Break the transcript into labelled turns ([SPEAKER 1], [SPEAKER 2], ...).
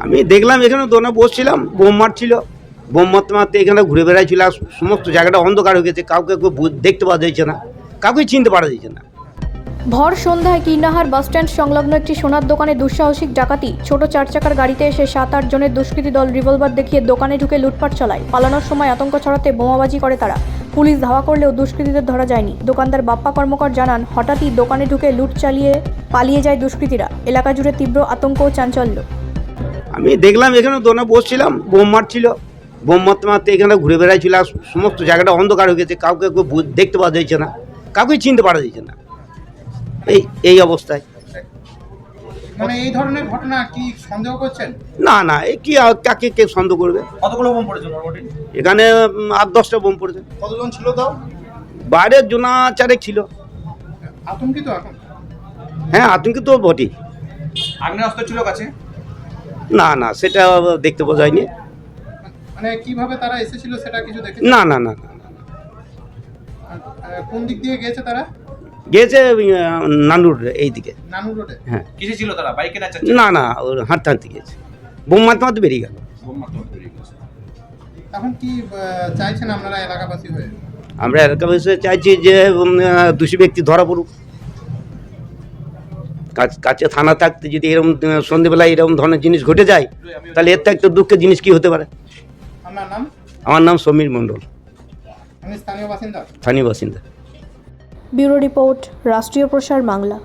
[SPEAKER 1] আমি দেখলাম এখানে দোকানে বসছিলাম, বোম মারছিল, বোম মারতে মারতে এখানে ঘুরে বেড়াচ্ছিল, আর সমস্ত জায়গাটা অন্ধকার হয়ে গেছে, কাউকে কেউ দেখতে পাওয়া যাচ্ছে না, কাউকে চিনতে পারা যাচ্ছে না।
[SPEAKER 2] ভর সন্ধ্যায় কীর্ণাহার বাসস্ট্যান্ড সংলগ্ন একটি সোনার দোকানে দুঃসাহসিক ডাকাতি। ছোট 4 চাকার গাড়িতে এসে 7-8 জনের দুষ্কৃতী দল রিভলভার দেখিয়ে দোকানে ঢুকে লুটপাট চালায়। পালানোর সময় আতঙ্ক ছড়াতে বোমাবাজি করে তারা। পুলিশ ধাওয়া করলেও দুষ্কৃতীদের ধরা যায়নি। দোকানদার বাপ্পা কর্মকার জানান, হঠাৎই দোকানে ঢুকে লুট চালিয়ে পালিয়ে যায় দুষ্কৃতীরা। এলাকা জুড়ে তীব্র আতঙ্ক ও চাঞ্চল্য।
[SPEAKER 1] আমি দেখলাম এখানে দোকানে বসছিলাম, বোম মারছিল, বোম মারতে মারতে এখানে ঘুরে বেড়াচ্ছিল, আর সমস্ত জায়গাটা অন্ধকার হয়ে গেছে, কাউকে কেউ দেখতে পাওয়া যাচ্ছে না, কাউকে চিনতে পারা যাচ্ছে না। এই অবস্থায়
[SPEAKER 3] মানে এই ধরনের ঘটনা কি সন্দেহ করছেন?
[SPEAKER 1] না না, এই কি কাকে কে সন্দেহ করবে?
[SPEAKER 3] কতগুলো বোম পড়েছে মোটামুটি?
[SPEAKER 1] এখানে 8-10টা বোম পড়েছে।
[SPEAKER 3] কতজন ছিল তাও?
[SPEAKER 1] বাইরের জোনা চারেক ছিল।
[SPEAKER 3] আতঙ্কিত এখন?
[SPEAKER 1] হ্যাঁ, আতঙ্কিত বটেই।
[SPEAKER 3] আগ্নেয়াস্ত্র ছিল কাছে?
[SPEAKER 1] না না, সেটা দেখতে পাওয়া যায়নি।
[SPEAKER 3] মানে কিভাবে তারা এসেছিল সেটা কিছু দেখে?
[SPEAKER 1] না না না না,
[SPEAKER 3] কোন দিক দিয়ে গিয়েছে তারা?
[SPEAKER 1] গিয়েছে নানুর এইদিকে।
[SPEAKER 3] নানু রোডে?
[SPEAKER 1] হ্যাঁ।
[SPEAKER 3] কিসে ছিল তারা? বাইকে না
[SPEAKER 1] না না, ওর হাঁটতে হাঁটতে গিয়েছে, বোম মারতে মারতে বেরিয়ে গেল।
[SPEAKER 3] এখন কি চাইছেন আপনারা এলাকাবাসী হয়ে?
[SPEAKER 1] আমরা এলাকাবাসী চাইছি যে দোষী ব্যক্তি ধরা পড়ুক। কাছে থানা থাকতে যদি এরকম সন্ধ্যেবেলায় এরকম ধরনের জিনিস ঘটে যায়, তাহলে এর থেকে দুঃখের জিনিস কি হতে পারে?
[SPEAKER 3] আপনার নাম?
[SPEAKER 1] আমার নাম সমীর মণ্ডল,
[SPEAKER 3] আমি স্থানীয় বাসিন্দা।
[SPEAKER 1] স্থানীয় বাসিন্দা।
[SPEAKER 2] ব্যুরো রিপোর্ট, রাষ্ট্রীয় প্রসার বাংলা।